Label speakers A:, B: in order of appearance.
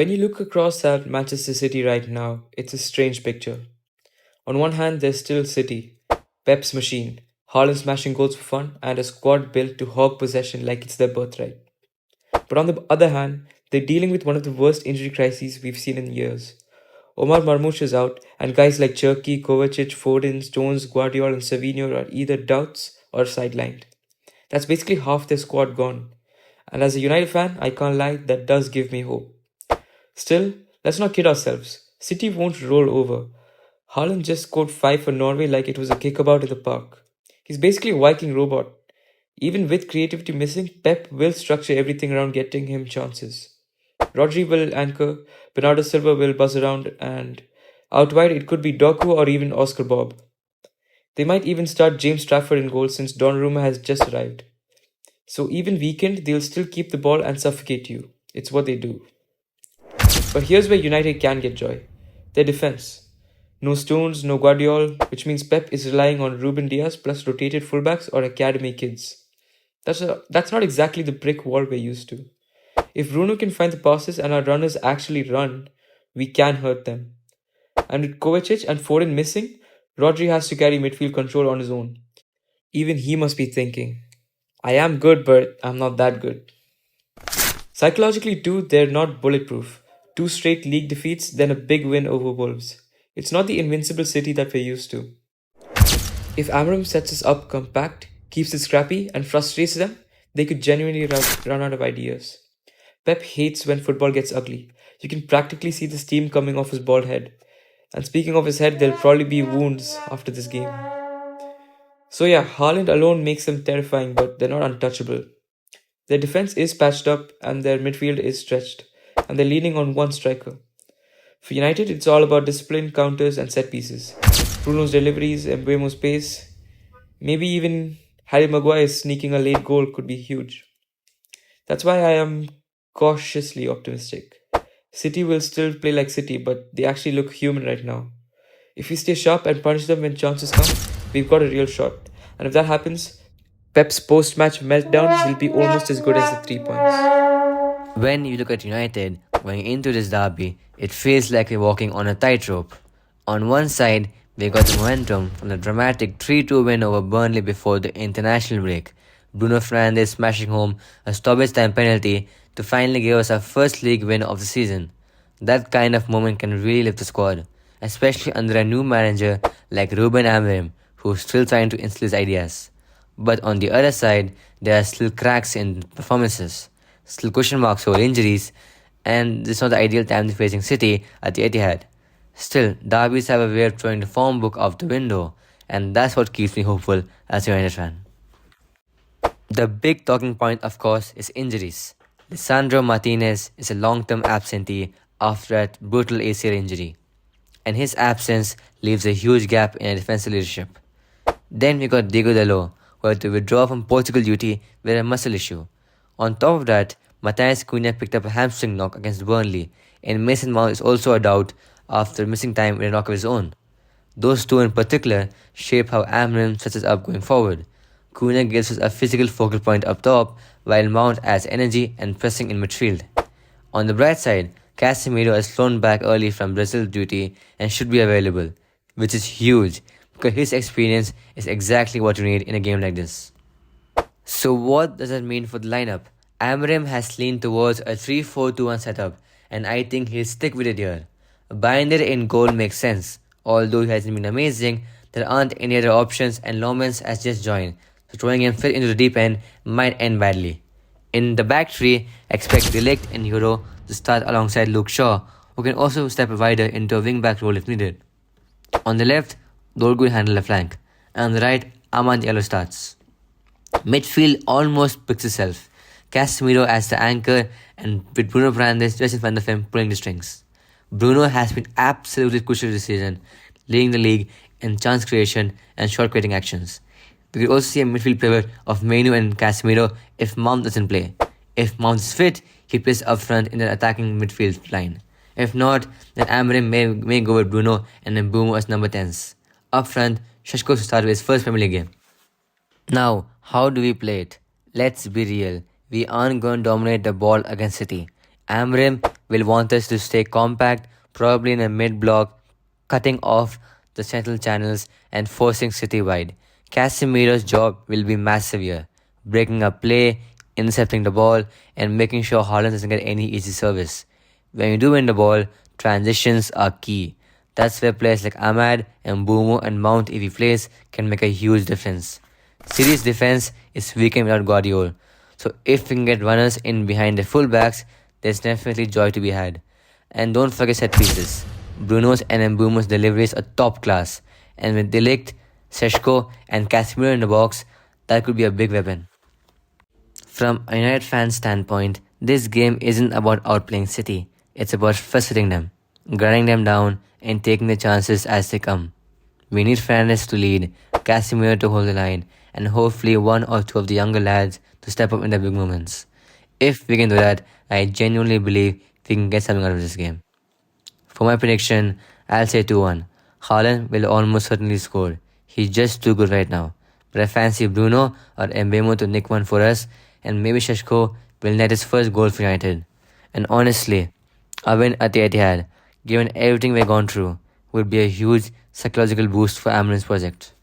A: When you look across at Manchester City right now, it's a strange picture. On one hand, there's still City, Pep's machine, Haaland smashing goals for fun, and a squad built to hog possession like it's their birthright. But on the other hand, they're dealing with one of the worst injury crises we've seen in years. Omar Marmoush is out, and guys like Cherki, Kovacic, Foden, Stones, Guardiola, and Savinho are either doubts or sidelined. That's basically half their squad gone. And as a United fan, I can't lie, that does give me hope. Still, let's not kid ourselves. City won't roll over. Haaland just scored 5 for Norway like it was a kickabout in the park. He's basically a Viking robot. Even with creativity missing, Pep will structure everything around getting him chances. Rodri will anchor, Bernardo Silva will buzz around, and out wide it could be Doku or even Oscar Bob. They might even start James Trafford in goal since Donnarumma has just arrived. So even weakened, they'll still keep the ball and suffocate you. It's what they do. But here's where United can get joy. Their defense. No Stones, no Guardiola, which means Pep is relying on Ruben Diaz plus rotated fullbacks or academy kids. That's not exactly the brick wall we're used to. If Bruno can find the passes and our runners actually run, we can hurt them. And with Kovacic and Foden missing, Rodri has to carry midfield control on his own. Even he must be thinking, I am good, but I'm not that good. Psychologically, too, they're not bulletproof. 2 straight league defeats, then a big win over Wolves. It's not the invincible City that we're used to. If Amorim sets us up compact, keeps it scrappy, and frustrates them, they could genuinely run out of ideas. Pep hates when football gets ugly. You can practically see the steam coming off his bald head. And speaking of his head, there'll probably be wounds after this game. So yeah, Haaland alone makes them terrifying, but they're not untouchable. Their defense is patched up and their midfield is stretched, and they're leaning on one striker. For United, it's all about discipline, counters, and set pieces. Bruno's deliveries, Mbeumo's pace, maybe even Harry Maguire sneaking a late goal could be huge. That's why I am cautiously optimistic. City will still play like City, but they actually look human right now. If we stay sharp and punish them when chances come, we've got a real shot. And if that happens, Pep's post-match meltdown will be almost as good as the 3 points.
B: When you look at United going into this derby, it feels like we're walking on a tightrope. On one side, we got the momentum from the dramatic 3-2 win over Burnley before the international break. Bruno Fernandes smashing home a stoppage time penalty to finally give us our first league win of the season. That kind of moment can really lift the squad, especially under a new manager like Ruben Amorim, who's still trying to instill his ideas. But on the other side, there are still cracks in performances, still question marks over injuries, and this is not the ideal time to facing City at the Etihad. Still, derbies have a way of throwing the form book out the window, and that's what keeps me hopeful as a United fan. The big talking point, of course, is injuries. Lisandro Martinez is a long-term absentee after that brutal ACL injury, and his absence leaves a huge gap in our defensive leadership. Then we got Diego Dalot, who had to withdraw from Portugal duty with a muscle issue. On top of that, Matheus Cunha picked up a hamstring knock against Burnley, and Mason Mount is also a doubt after missing time with a knock of his own. Those two in particular shape how Amorim sets us up going forward. Cunha gives us a physical focal point up top, while Mount adds energy and pressing in midfield. On the bright side, Casemiro has flown back early from Brazil duty and should be available, which is huge because his experience is exactly what you need in a game like this. So what does that mean for the lineup? Amorim has leaned towards a 3-4-2-1 setup, and I think he'll stick with it here. Binder in goal makes sense. Although he hasn't been amazing, there aren't any other options and Lomans has just joined, so throwing him fit into the deep end might end badly. In the back three, expect Delict and Euro to start alongside Luke Shaw, who can also step wider into a wing-back role if needed. On the left, Dorgu will handle the flank, and on the right, Amand Diallo starts. Midfield almost picks itself. Casemiro as the anchor, and with Bruno Fernandes just in front of him pulling the strings. Bruno has been absolutely crucial this season, leading the league in chance creation and shot creating actions. We could also see a midfield pivot of Mbeumo and Casemiro if Mount doesn't play. If Mount is fit, he plays up front in the attacking midfield line. If not, then Amorim may go with Bruno and Mbeumo as number 10s. Up front, Sesko started his first Premier League game. Now, how do we play it? Let's be real. We aren't going to dominate the ball against City. Amorim will want us to stay compact, probably in a mid-block, cutting off the central channels and forcing City wide. Casemiro's job will be massive here, breaking up play, intercepting the ball, and making sure Haaland doesn't get any easy service. When you do win the ball, transitions are key. That's where players like Ahmad, Mbeumo, and Mount, if he plays, can make a huge difference. City's defense is weakened without Guardiola, so if we can get runners in behind the fullbacks, there's definitely joy to be had. And don't forget set pieces. Bruno's and Mbeumo's deliveries are top class, and with Delict, Sesko, and Casemiro in the box, that could be a big weapon. From a United fan standpoint, this game isn't about outplaying City. It's about frustrating them, grinding them down, and taking the chances as they come. We need Fernandes to lead, Casemiro to hold the line, and hopefully one or two of the younger lads to step up in the big moments. If we can do that, I genuinely believe we can get something out of this game. For my prediction, I'll say 2-1. Haaland will almost certainly score. He's just too good right now. But I fancy Bruno or Mbeumo to nick one for us, and maybe Sesko will net his first goal for United. And honestly, a win at the Etihad, given everything we've gone through, would be a huge psychological boost for Amorim's project.